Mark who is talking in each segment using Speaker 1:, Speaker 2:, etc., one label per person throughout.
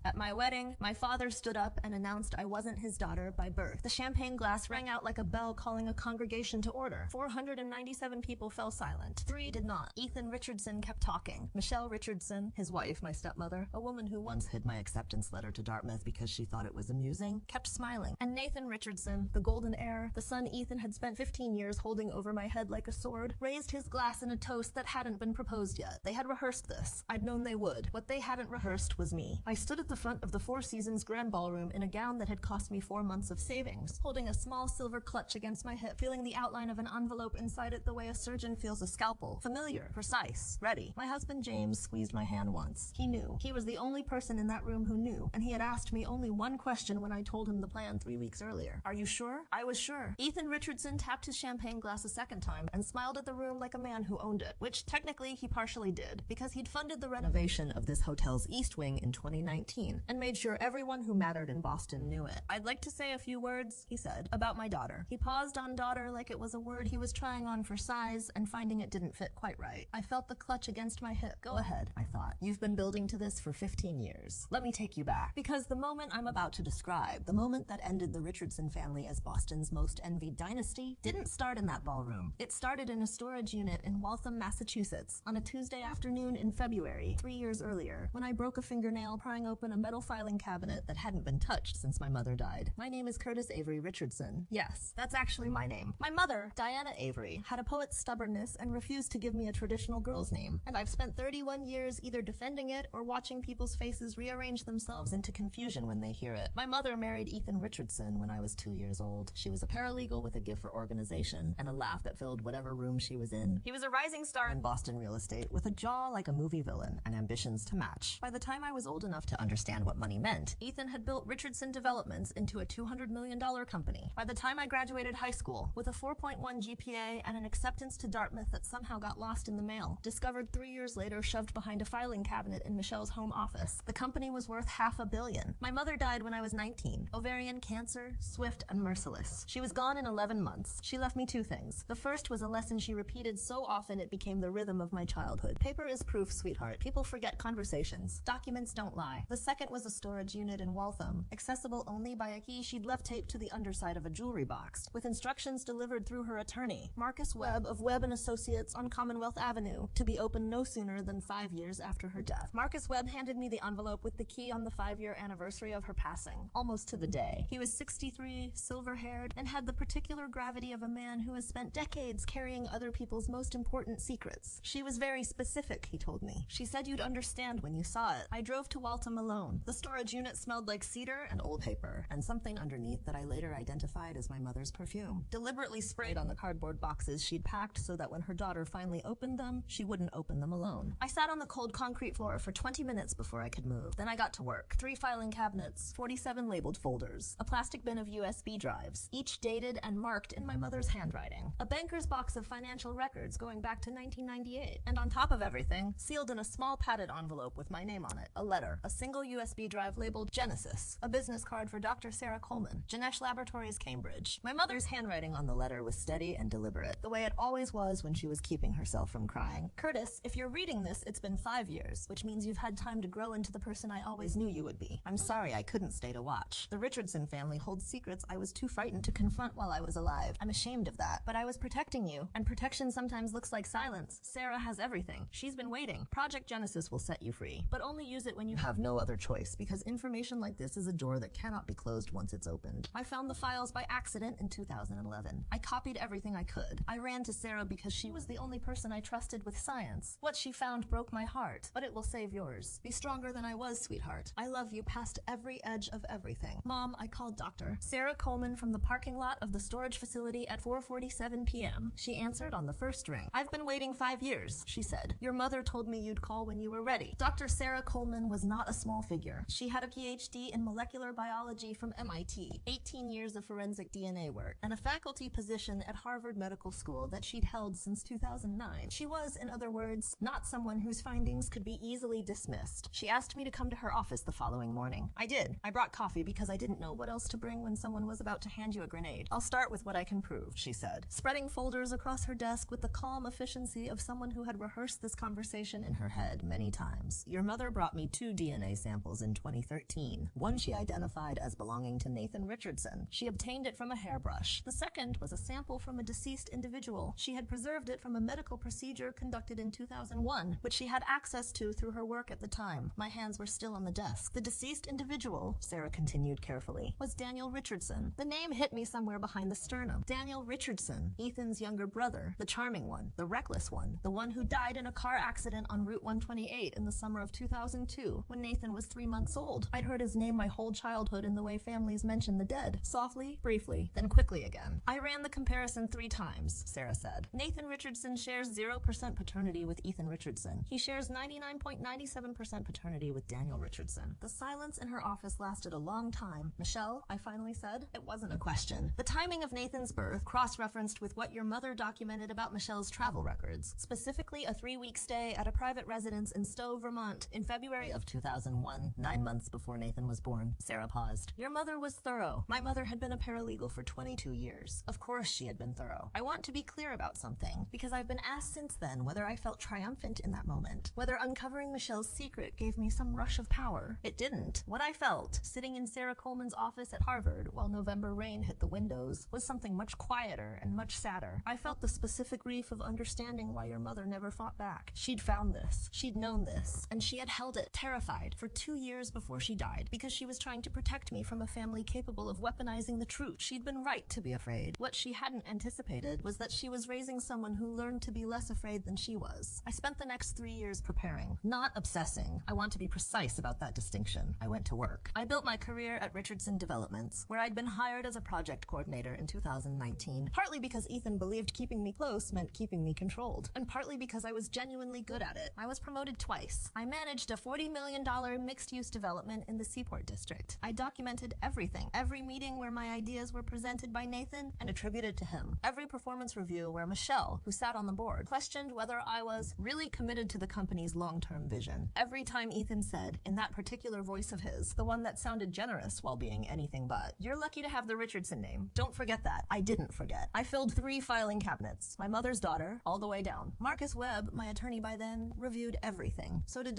Speaker 1: At my wedding, my father stood up and announced I wasn't his daughter by birth. The champagne glass rang out like a bell calling a congregation to order. 497 people fell silent. 3 did not. Ethan Richardson kept talking. Michelle Richardson, his wife, my stepmother, a woman who once hid my acceptance letter to Dartmouth because she thought it was amusing, kept smiling. And Nathan Richardson, the golden heir, the son Ethan had spent 15 years holding over my head like a sword, raised his glass in a toast that hadn't been proposed yet. They had rehearsed this. I'd known they would. What they hadn't rehearsed was me. I stood at the front of the Four Seasons Grand Ballroom in a gown that had cost me 4 months of savings, holding a small silver clutch against my hip, feeling the outline of an envelope inside it the way a surgeon feels a scalpel. Familiar, precise, ready. My husband James squeezed my hand once. He knew. He was the only person in that room who knew, and he had asked me only one question when I told him the plan 3 weeks earlier. Are you sure? I was sure. Ethan Richardson tapped his champagne glass a second time and smiled at the room like a man who owned it, which technically he partially did, because he'd funded the renovation of this hotel's East Wing in 2019 and made sure everyone who mattered in Boston knew it. I'd like to say a few words, he said, about my daughter. He paused on daughter like it was a word he was trying on for size and finding it didn't fit quite right. I felt the clutch against my hip. Go ahead, I thought. You've been building to this for 15 years. Let me take you back. Because the moment I'm about to describe, the moment that ended the Richardson family as Boston's most envied dynasty, didn't start in that ballroom. It started in a storage unit in Waltham, Massachusetts, on a Tuesday afternoon in February, 3 years earlier, when I broke a fingernail prying open a metal filing cabinet that hadn't been touched since my mother died. My name is Curtis Avery Richardson. Yes, that's actually my name. My mother, Diana Avery, had a poet's stubbornness and refused to give me a traditional girl's name, and I've spent 31 years either defending it or watching people's faces rearrange themselves into confusion when they hear it. My mother married Ethan Richardson when I was 2 years old. She was a paralegal with a gift for organization and a laugh that filled whatever room she was in. He was a rising star in Boston real estate with a jaw like a movie villain and ambitions to match. By the time I was old enough to understand what money meant, Ethan had built Richardson Developments into a $200 million company. By the time I graduated high school, with a 4.1 GPA and an acceptance to Dartmouth that somehow got lost in the mail, discovered 3 years later shoved behind a filing cabinet in Michelle's home office, the company was worth $500 million. My mother died when I was 19. Ovarian cancer, swift and merciless. She was gone in 11 months. She left me 2 things. The first was a lesson she repeated so often it became the rhythm of my childhood. Paper is proof, sweetheart. People forget conversations. Documents don't lie. The second was a storage unit in Waltham, accessible only by a key she'd left taped to the underside of a jewelry box, with instructions delivered through her attorney, Marcus Webb of Webb & Associates on Commonwealth Avenue, to be opened no sooner than 5 years after her death. Marcus Webb handed me the envelope with the key on the 5-year anniversary of her passing, almost to the day. He was 63, silver-haired, and had the particular gravity of a man who has spent decades carrying other people's most important secrets. She was very specific, he told me. She said you'd understand when you saw it. I drove to Waltham alone. The storage unit smelled like cedar and old paper, and something underneath that I later identified as my mother's perfume. Deliberately sprayed on the cardboard boxes she'd packed so that when her daughter finally opened them, she wouldn't open them alone. I sat on the cold concrete floor for 20 minutes before I could move. Then I got to work. 3 filing cabinets, 47 labeled folders, a plastic bin of USB drives, each dated and marked in my mother's handwriting, a banker's box of financial records going back to 1998, and on top of everything, sealed in a small padded envelope with my name on it, a letter, a single USB drive labeled Genesis, a business card for Dr. Sarah Coleman, Ganesh Laboratories, Cambridge. My mother's handwriting on the letter was steady and deliberate, the way it always was when she was keeping herself from crying. Curtis, if you're reading this, it's been 5 years, which means you've had time to grow into the person I always knew you would be. I'm sorry I couldn't stay to watch. The Richardson family holds secrets I was too frightened to confront while I was alive. I'm ashamed of that, but I was protecting you, and protection sometimes looks like silence. Sarah has everything. She's been waiting. Project Genesis will set you free, but only use it when you have no other choice, because information like this is a door that cannot be closed once it's opened. I found the files by accident in 2011. I copied everything I could. I ran to Sarah because she was the only person I trusted with science. What she found broke my heart, but it will save yours. Be stronger than I was, sweetheart. I love you past every edge of everything. Mom, I called Dr. Sarah Coleman from the parking lot of the storage facility at 4:47 p.m. She answered on the first ring. I've been waiting 5 years, she said. Your mother told me you'd call when you were ready. Dr. Sarah Coleman was not a small figure. She had a PhD in molecular biology from MIT, 18 years of forensic DNA work, and a faculty position at Harvard Medical School that she'd held since 2009. She was, in other words, not someone whose findings could be easily dismissed. She asked me to come to her office the following morning. I did. I brought coffee because I didn't know what else to bring when someone was about to hand you a grenade. I'll start with what I can prove, she said, spreading folders across her desk with the calm efficiency of someone who had rehearsed this conversation in her head many times. Your mother brought me 2 DNA samples samples in 2013. One she identified as belonging to Nathan Richardson. She obtained it from a hairbrush. The second was a sample from a deceased individual. She had preserved it from a medical procedure conducted in 2001, which she had access to through her work at the time. My hands were still on the desk. The deceased individual, Sarah continued carefully, was Daniel Richardson. The name hit me somewhere behind the sternum. Daniel Richardson, Ethan's younger brother, the charming one, the reckless one, the one who died in a car accident on Route 128 in the summer of 2002, when Nathan was 3 months old. I'd heard his name my whole childhood in the way families mention the dead. Softly, briefly, then quickly again. I ran the comparison 3 times, Sarah said. Nathan Richardson shares 0% paternity with Ethan Richardson. He shares 99.97% paternity with Daniel Richardson. The silence in her office lasted a long time. Michelle, I finally said. It wasn't a question. The timing of Nathan's birth cross-referenced with what your mother documented about Michelle's travel records, specifically a 3-week stay at a private residence in Stowe, Vermont, in February of 2001, 9 months before Nathan was born. Sarah paused. Your mother was thorough. My mother had been a paralegal for 22 years. Of course she had been thorough. I want to be clear about something, because I've been asked since then whether I felt triumphant in that moment, whether uncovering Michelle's secret gave me some rush of power. It didn't. What I felt, sitting in Sarah Coleman's office at Harvard while November rain hit the windows, was something much quieter and much sadder. I felt the specific grief of understanding why your mother never fought back. She'd found this. She'd known this. And she had held it, terrified, for 2 years before she died, because she was trying to protect me from a family capable of weaponizing the truth. She'd been right to be afraid. What she hadn't anticipated was that she was raising someone who learned to be less afraid than she was. I spent the next 3 years preparing, not obsessing. I want to be precise about that distinction. I went to work. I built my career at Richardson Developments, where I'd been hired as a project coordinator in 2019, partly because Ethan believed keeping me close meant keeping me controlled, and partly because I was genuinely good at it. I was promoted twice. I managed a $40 million mixed-use development in the Seaport District. I documented everything, every meeting where my ideas were presented by Nathan and attributed to him, every performance review where Michelle, who sat on the board, questioned whether I was really committed to the company's long-term vision. Every time Ethan said, in that particular voice of his, the one that sounded generous while being anything but, "You're lucky to have the Richardson name. Don't forget that." I didn't forget. I filled 3 filing cabinets, my mother's daughter, all the way down. Marcus Webb, my attorney by then, reviewed everything. So did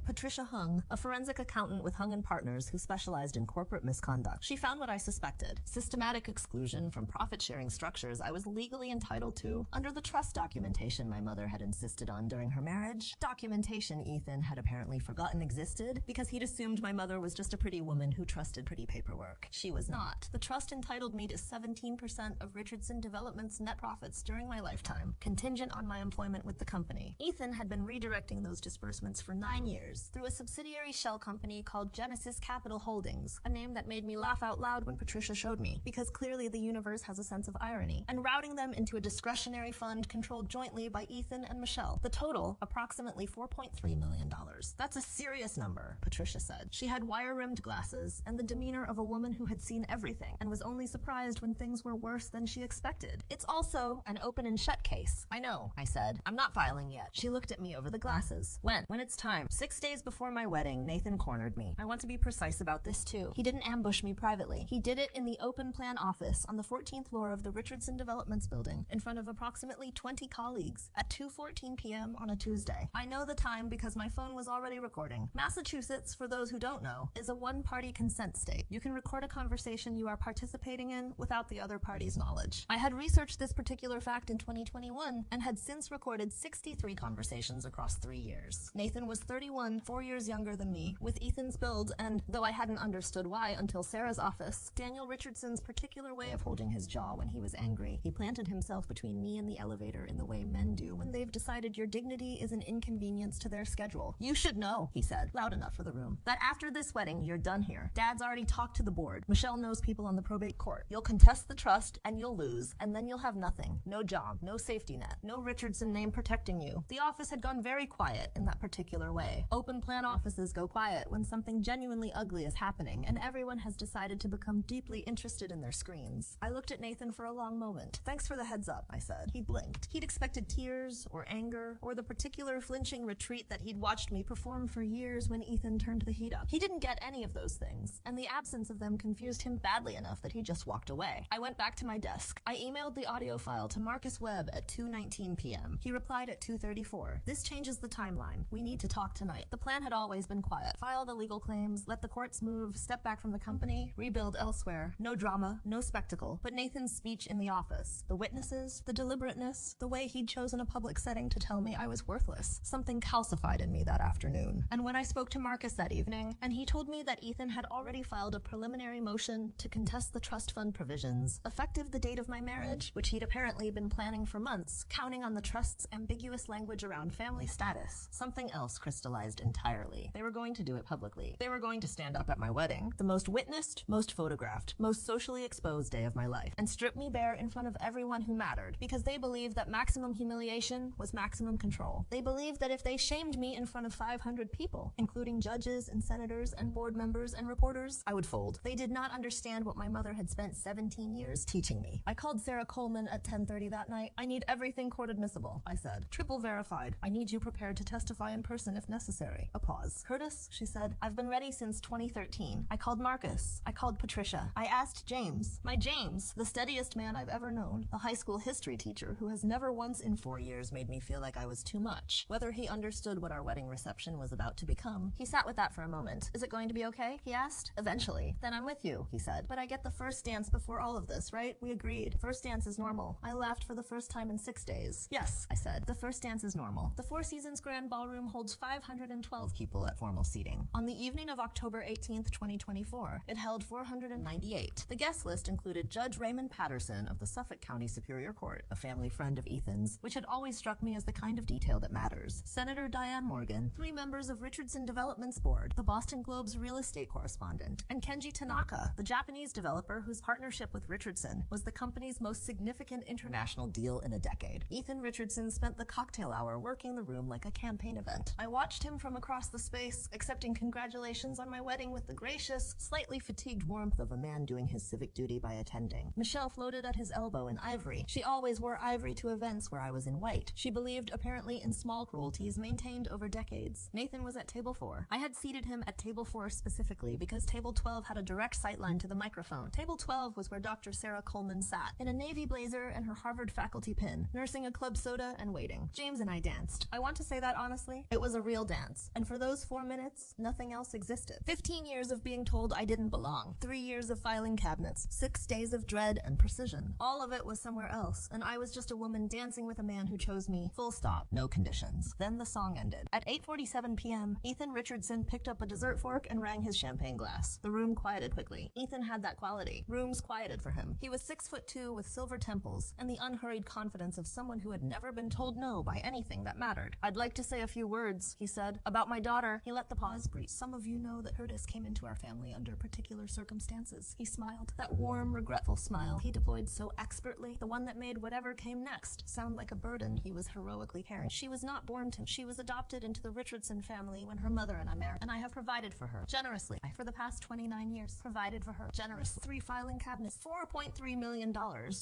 Speaker 1: Patricia Hung, a forensic accountant with Hung & Partners who specialized in corporate misconduct. She found what I suspected: systematic exclusion from profit-sharing structures I was legally entitled to under the trust documentation my mother had insisted on during her marriage. Documentation Ethan had apparently forgotten existed because he'd assumed my mother was just a pretty woman who trusted pretty paperwork. She was not. The trust entitled me to 17% of Richardson Development's net profits during my lifetime, contingent on my employment with the company. Ethan had been redirecting those disbursements for 9 years through a subsidiary shell company called Genesis Capital Holdings, a name that made me laugh out loud when Patricia showed me, because clearly the universe has a sense of irony, and routing them into a discretionary fund controlled jointly by Ethan and Michelle. The total, approximately $4.3 million. That's a serious number, Patricia said. She had wire-rimmed glasses and the demeanor of a woman who had seen everything and was only surprised when things were worse than she expected. It's also an open and shut case. I know, I said. I'm not filing yet. She looked at me over the glasses. When it's time. 6 days before my wedding, Nathan cornered me. I want to be precise about this too. He didn't ambush me privately. He did it in the open plan office on the 14th floor of the Richardson Developments building in front of approximately 20 colleagues at 2:14 p.m. on a Tuesday. I know the time because my phone was already recording. Massachusetts, for those who don't know, is a one-party consent state. You can record a conversation you are participating in without the other party's knowledge. I had researched this particular fact in 2021 and had since recorded 63 conversations across 3 years. Nathan was 31, 4 years younger than me, with Ethan's build, and though I hadn't understood why until Sarah's office, Daniel Richardson's particular way of holding his jaw when he was angry. He planted himself between me and the elevator in the way men do when they've decided your dignity is an inconvenience to their schedule. "You should know," he said, loud enough for the room, "that after this wedding, you're done here. Dad's already talked to the board. Michelle knows people on the probate court. You'll contest the trust, and you'll lose, and then you'll have nothing. No job, no safety net, no Richardson name protecting you." The office had gone very quiet in that particular way. Open plan offices go quiet when something genuinely ugly is happening, and everyone has decided to become deeply interested in their screens. I looked at Nathan for a long moment. "Thanks for the heads up," I said. He blinked. He'd expected tears, or anger, or the particular flinching retreat that he'd watched me perform for years when Ethan turned the heat up. He didn't get any of those things, and the absence of them confused him badly enough that he just walked away. I went back to my desk. I emailed the audio file to Marcus Webb at 2:19 p.m. He replied at 2:34. "This changes the timeline. We need to talk tonight." The plan had always always been quiet. File the legal claims, let the courts move, step back from the company, rebuild elsewhere. No drama, no spectacle. But Nathan's speech in the office, the witnesses, the deliberateness, the way he'd chosen a public setting to tell me I was worthless. Something calcified in me that afternoon. And when I spoke to Marcus that evening, and he told me that Ethan had already filed a preliminary motion to contest the trust fund provisions, effective the date of my marriage, which he'd apparently been planning for months, counting on the trust's ambiguous language around family status, something else crystallized entirely. They were going to do it publicly. They were going to stand up at my wedding, the most witnessed, most photographed, most socially exposed day of my life, and strip me bare in front of everyone who mattered, because they believed that maximum humiliation was maximum control. They believed that if they shamed me in front of 500 people, including judges and senators and board members and reporters, I would fold. They did not understand what my mother had spent 17 years teaching me. I called Sarah Coleman at 10:30 that night. I need everything court admissible, I said. Triple verified. I need you prepared to testify in person if necessary. A pause. Curtis, she said, I've been ready since 2013. I called Marcus. I called Patricia. I asked James. My James, the steadiest man I've ever known, a high school history teacher who has never once in 4 years made me feel like I was too much. Whether he understood what our wedding reception was about to become. He sat with that for a moment. Is it going to be okay? He asked. Eventually. Then I'm with you, he said. But I get the first dance before all of this, right? We agreed. First dance is normal. I laughed for the first time in 6 days. Yes, I said. The first dance is normal. The Four Seasons Grand Ballroom holds 512 people at formal seating. On the evening of October 18th, 2024, it held 498. The guest list included Judge Raymond Patterson of the Suffolk County Superior Court, a family friend of Ethan's, which had always struck me as the kind of detail that matters. Senator Diane Morgan, 3 members of Richardson Development's board, the Boston Globe's real estate correspondent, and Kenji Tanaka, the Japanese developer whose partnership with Richardson was the company's most significant international deal in a decade. Ethan Richardson spent the cocktail hour working the room like a campaign event. I watched him from across the space, accepting congratulations on my wedding with the gracious, slightly fatigued warmth of a man doing his civic duty by attending. Michelle floated at his elbow in ivory. She always wore ivory to events where I was in white. She believed apparently in small cruelties maintained over decades. Nathan was at table 4. I had seated him at table 4 specifically because table 12 had a direct sightline to the microphone. Table 12 was where Dr. Sarah Coleman sat, in a navy blazer and her Harvard faculty pin, nursing a club soda and waiting. James and I danced. I want to say that honestly. It was a real dance. And for those 4 minutes, nothing else existed. 15 years of being told I didn't belong. 3 years of filing cabinets. 6 days of dread and precision. All of it was somewhere else, and I was just a woman dancing with a man who chose me. Full stop. No conditions. Then the song ended. At 8:47 p.m., Ethan Richardson picked up a dessert fork and rang his champagne glass. The room quieted quickly. Ethan had that quality. Rooms quieted for him. He was 6'2" with silver temples and the unhurried confidence of someone who had never been told no by anything that mattered. I'd like to say a few words, he said, about my daughter. He let the pause breathe. Some of you know that Curtis came into our family under particular circumstances. He smiled. That warm, regretful smile he deployed so expertly, the one that made whatever came next sound like a burden he was heroically carrying. She was not born to. She was adopted into the Richardson family when her mother and I married, and I have provided for her generously for the past 29 years. Provided for her generously. 3 filing cabinets, $4.3 million,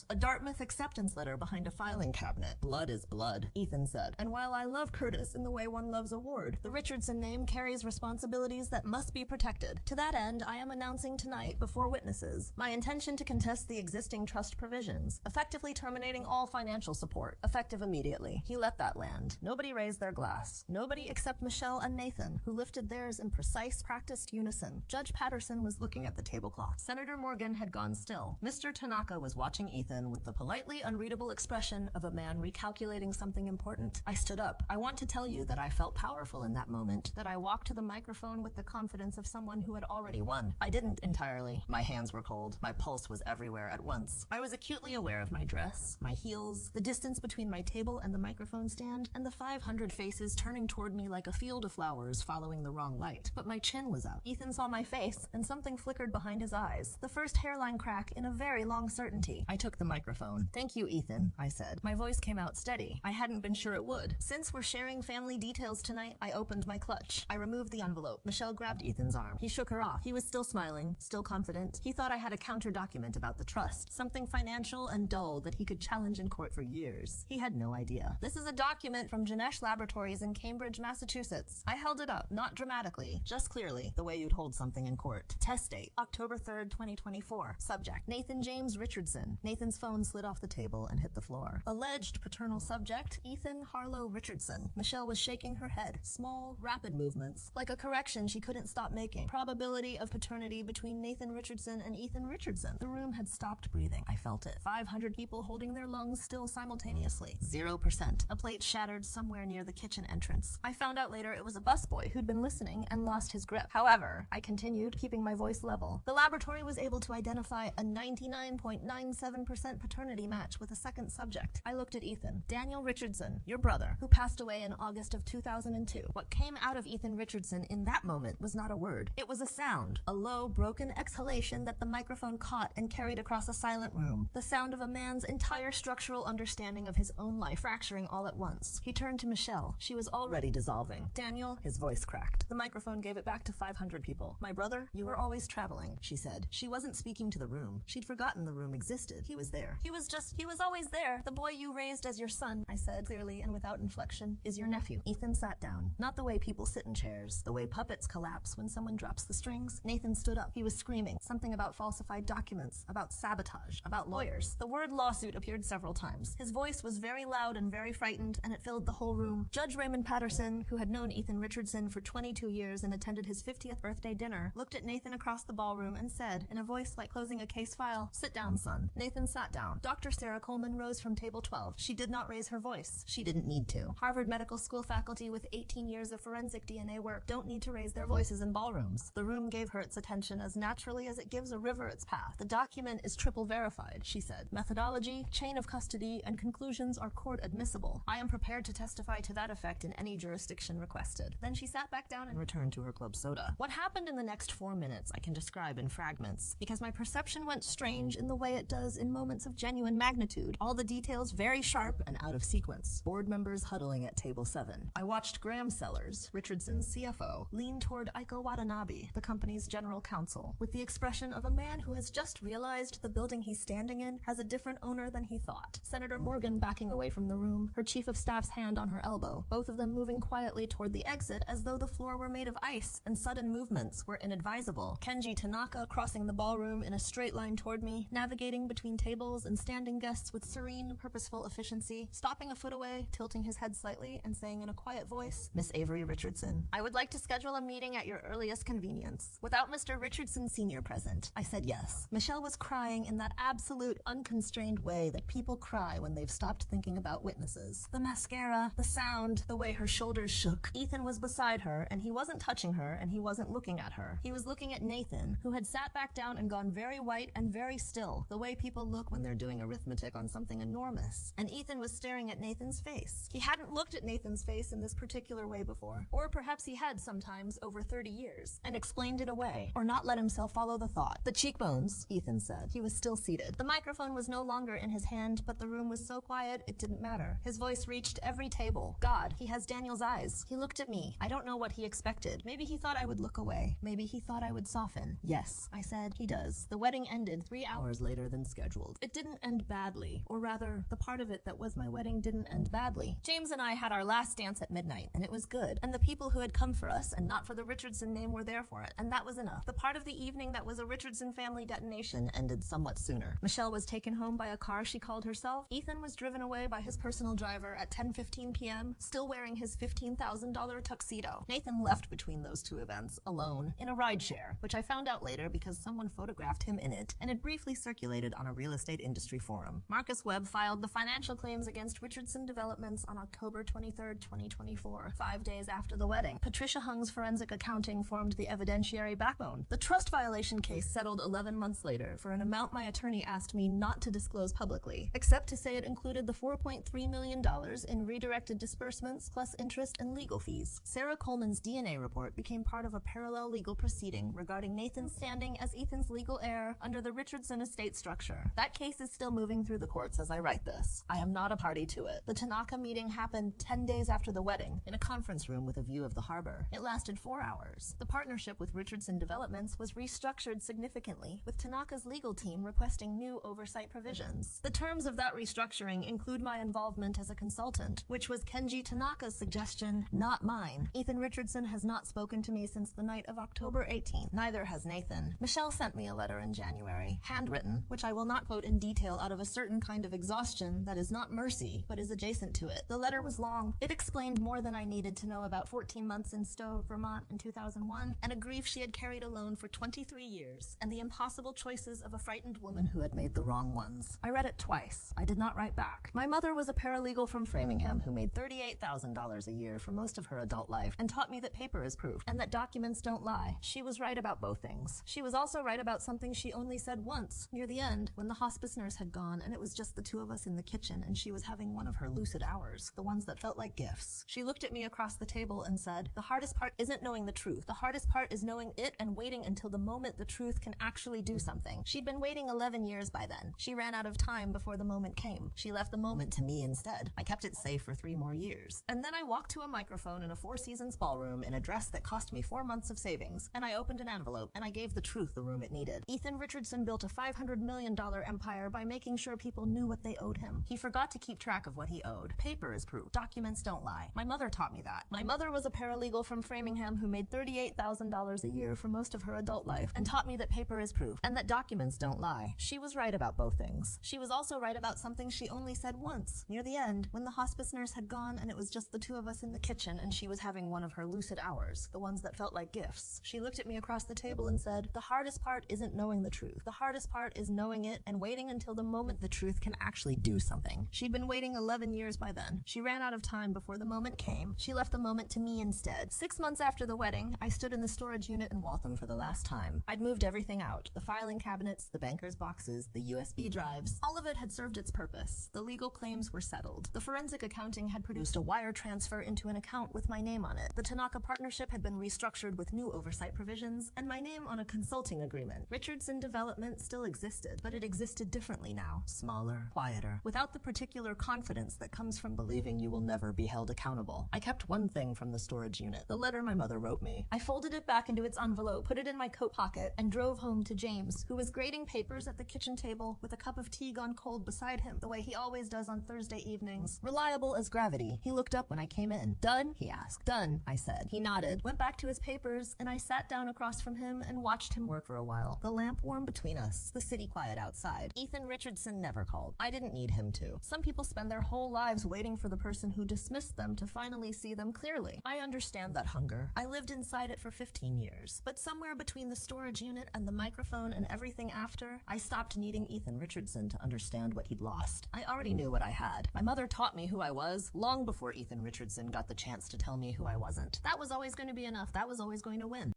Speaker 1: a Dartmouth acceptance letter behind a filing cabinet. Blood is blood, Ethan said. And while I love Curtis in the way one loves a ward, the Richardson name carries responsibilities that must be protected. To that end, I am announcing tonight, before witnesses, my intention to contest the existing trust provisions, effectively terminating all financial support, effective immediately. He let that land. Nobody raised their glass. Nobody except Michelle and Nathan, who lifted theirs in precise, practiced unison. Judge Patterson was looking at the tablecloth. Senator Morgan had gone still. Mr. Tanaka was watching Ethan with the politely unreadable expression of a man recalculating something important. I stood up. I want to tell you that I felt powerful in that moment, that I walked to the microphone with the confidence of someone who had already won. I didn't entirely. My hands were cold. My pulse was everywhere at once. I was acutely aware of my dress, my heels, the distance between my table and the microphone stand, and the 500 faces turning toward me like a field of flowers following the wrong light. But my chin was out. Ethan saw my face, and something flickered behind his eyes. The first hairline crack in a very long certainty. I took the microphone. Thank you, Ethan, I said. My voice came out steady. I hadn't been sure it would. Since we're sharing family details tonight, I opened my clutch. I removed the envelope. Michelle grabbed Ethan's arm. He shook her off. He was still smiling, still confident. He thought I had a counter document about the trust, something financial and dull that he could challenge in court for years. He had no idea. This is a document from Janesh Laboratories in Cambridge, Massachusetts. I held it up, not dramatically, just clearly, the way you'd hold something in court. Test date, October 3rd, 2024. Subject, Nathan James Richardson. Nathan's phone slid off the table and hit the floor. Alleged paternal subject, Ethan Harlow Richardson. Michelle was shaking her head. Small, rapid movements. Like a correction she couldn't stop making. Probability of paternity between Nathan Richardson and Ethan Richardson. The room had stopped breathing. I felt it. 500 people holding their lungs still simultaneously. 0%. A plate shattered somewhere near the kitchen entrance. I found out later it was a busboy who'd been listening and lost his grip. However, I continued, keeping my voice level. The laboratory was able to identify a 99.97% paternity match with a second subject. I looked at Ethan. Daniel Richardson, your brother, who passed away in August of 2002. What came out of Ethan Richardson in that moment was not a word. It was a sound. A low, broken exhalation that the microphone caught and carried across a silent room. The sound of a man's entire structural understanding of his own life fracturing all at once. He turned to Michelle. She was already dissolving. Daniel, his voice cracked. The microphone gave it back to 500 people. My brother, you were always traveling, she said. She wasn't speaking to the room. She'd forgotten the room existed. He was there. He was always there. The boy you raised as your son, I said, clearly and without inflection, is your nephew. Ethan sat down. Not the way people sit in chairs, the way puppets collapse when someone drops the strings. Nathan stood up. He was screaming. Something about falsified documents, about sabotage, about lawyers. The word lawsuit appeared several times. His voice was very loud and very frightened, and it filled the whole room. Judge Raymond Patterson, who had known Ethan Richardson for 22 years and attended his 50th birthday dinner, looked at Nathan across the ballroom and said, in a voice like closing a case file, "Sit down, son." Nathan sat down. Dr. Sarah Coleman rose from table 12. She did not raise her voice. She didn't need to. Harvard Medical School faculty with 18 years of forensic DNA work don't need to raise their voices in ballrooms. The room gave her its attention as naturally as it gives a river its path. The document is triple verified, she said. Methodology, chain of custody, and conclusions are court admissible. I am prepared to testify to that effect in any jurisdiction requested. Then she sat back down and returned to her club soda. What happened in the next 4 minutes I can describe in fragments, because my perception went strange in the way it does in moments of genuine magnitude. All the details very sharp and out of sequence. Board members huddling at table 7. I watched Graham Sellers, Richardson's CFO, lean toward Aiko Watanabe, the company's general counsel, with the expression of a man who has just realized the building he's standing in has a different owner than he thought. Senator Morgan backing away from the room, her chief of staff's hand on her elbow, both of them moving quietly toward the exit as though the floor were made of ice and sudden movements were inadvisable. Kenji Tanaka crossing the ballroom in a straight line toward me, navigating between tables and standing guests with serene, purposeful efficiency, stopping a foot away, tilting his head slightly, and saying in a quiet voice, "Miss Avery Richardson, I would like to schedule a meeting at your earliest convenience. Without Mr. Richardson Sr. present." I said yes. Michelle was crying in that absolute, unconstrained way that people cry when they've stopped thinking about witnesses. The mascara, the sound, the way her shoulders shook. Ethan was beside her, and he wasn't touching her, and he wasn't looking at her. He was looking at Nathan, who had sat back down and gone very white and very still, the way people look when they're doing arithmetic on something enormous. And Ethan was staring at Nathan's face. He hadn't looked at Nathan's face in this particular way before. Or perhaps he had sometimes over 30 years, and explained it away, or not let himself follow the thought. "The cheekbones," Ethan said. He was still seated. The microphone was no longer in his hand, but the room was so quiet it didn't matter. His voice reached every table. God, he has Daniel's eyes. He looked at me. I don't know what he expected. Maybe he thought I would look away. Maybe he thought I would soften. Yes, I said, he does. The wedding ended 3 hours later than scheduled. It didn't end badly, or rather, the part of it that was my wedding didn't end badly. James and I had our last dance at midnight, and it was good. And the people who had come for us, and not for the Richardson name, were there for it, and that was enough. The part of the evening that was a Richardson family detonation ended somewhat sooner. Michelle was taken home by a car she called herself. Ethan was driven away by his personal driver at 10:15 p.m., still wearing his $15,000 tuxedo. Nathan left between those two events, alone, in a rideshare, which I found out later because someone photographed him in it, and it briefly circulated on a real estate industry forum. Marcus Webb filed the financial claims against Richardson Developments on October 23, 2024, 5 days after the wedding. Patricia Hung's forensic accounting formed the evidentiary backbone. The trust violation case settled 11 months later for an amount my attorney asked me not to disclose publicly, except to say it included the $4.3 million in redirected disbursements plus interest and legal fees. Sarah Coleman's DNA report became part of a parallel legal proceeding regarding Nathan's standing as Ethan's legal heir under the Richardson estate structure. That case is still moving through the courts as I write this. I am not a party to it. The Tanaka meeting happened 10 days after the wedding, in a conference room with a view of the harbor. It lasted 4 hours. The partnership with Richardson Developments was restructured significantly, with Tanaka's legal team requesting new oversight provisions. The terms of that restructuring include my involvement as a consultant, which was Kenji Tanaka's suggestion, not mine. Ethan Richardson has not spoken to me since the night of October 18th. Neither has Nathan. Michelle sent me a letter in January, handwritten, which I will not quote in detail out of a certain kind of exhaustion that is not mercy, but is adjacent to it. The letter was long. It explained more than I needed to know about 14 14 months in Stowe, Vermont in 2001, and a grief she had carried alone for 23 years, and the impossible choices of a frightened woman who had made the wrong ones. I read it twice. I did not write back. My mother was a paralegal from Framingham who made $38,000 a year for most of her adult life and taught me that paper is proof and that documents don't lie. She was right about both things. She was also right about something she only said once, near the end, when the hospice nurse had gone and it was just the two of us in the kitchen and she was having one of her lucid hours, the ones that felt like gifts. She looked at me across the table and said, "The hardest part isn't knowing the truth. The hardest part is knowing it and waiting until the moment the truth can actually do something." She'd been waiting 11 years by then. She ran out of time before the moment came. She left the moment to me instead. I kept it safe for 3 more years. And then I walked to a microphone in a Four Seasons ballroom in a dress that cost me 4 months of savings. And I opened an envelope and I gave the truth the room it needed. Ethan Richardson built a $500 million empire by making sure people knew what they owed him. He forgot to keep track of what he owed. Paper is proof. Documents don't lie. My mother taught me that. My mother was a paralegal from Framingham who made $38,000 a year for most of her adult life and taught me that paper is proof and that documents don't lie. She was right about both things. She was also right about something she only said once, near the end, when the hospice nurse had gone and it was just the two of us in the kitchen and she was having one of her lucid hours, the ones that felt like gifts. She looked at me across the table and said, "The hardest part isn't knowing the truth. The hardest part is knowing it and waiting until the moment the truth can actually do something." She'd been waiting 11 years by then. She ran out of time before the moment came. She left the moment to me instead. 6 months after the wedding, I stood in the storage unit in Waltham for the last time. I'd moved everything out. The filing cabinets, the banker's boxes, the USB drives. All of it had served its purpose. The legal claims were settled. The forensic accounting had produced a wire transfer into an account with my name on it. The Tanaka partnership had been restructured with new oversight provisions, and my name on a consulting agreement. Richardson Development still existed, but it existed differently now. Smaller, quieter, without the particular confidence that comes from believing you will never be held accountable. I kept one thing from the storage unit, the letter my mother wrote me. I folded it back into its envelope, put it in my coat pocket, and drove home to James, who was grading papers at the kitchen table with a cup of tea gone cold beside him, the way he always does on Thursday evenings. Reliable as gravity. He looked up when I came in. "Done?" he asked. "Done," I said. He nodded, went back to his papers, and I sat down across from him and watched him work for a while. The lamp warm between us, the city quiet outside. Ethan Richardson never called. I didn't need him to. Some people spend their whole lives waiting for the person who dismissed them to finally see them clearly. I understand that hunger. I lived inside it for 15 years. But somewhere between the storage unit and the microphone and everything after, I stopped needing Ethan Richardson to understand what he'd lost. I already knew what I had. My mother taught me who I was long before Ethan Richardson got the chance to tell me who I wasn't. That was always going to be enough. That was always going to win.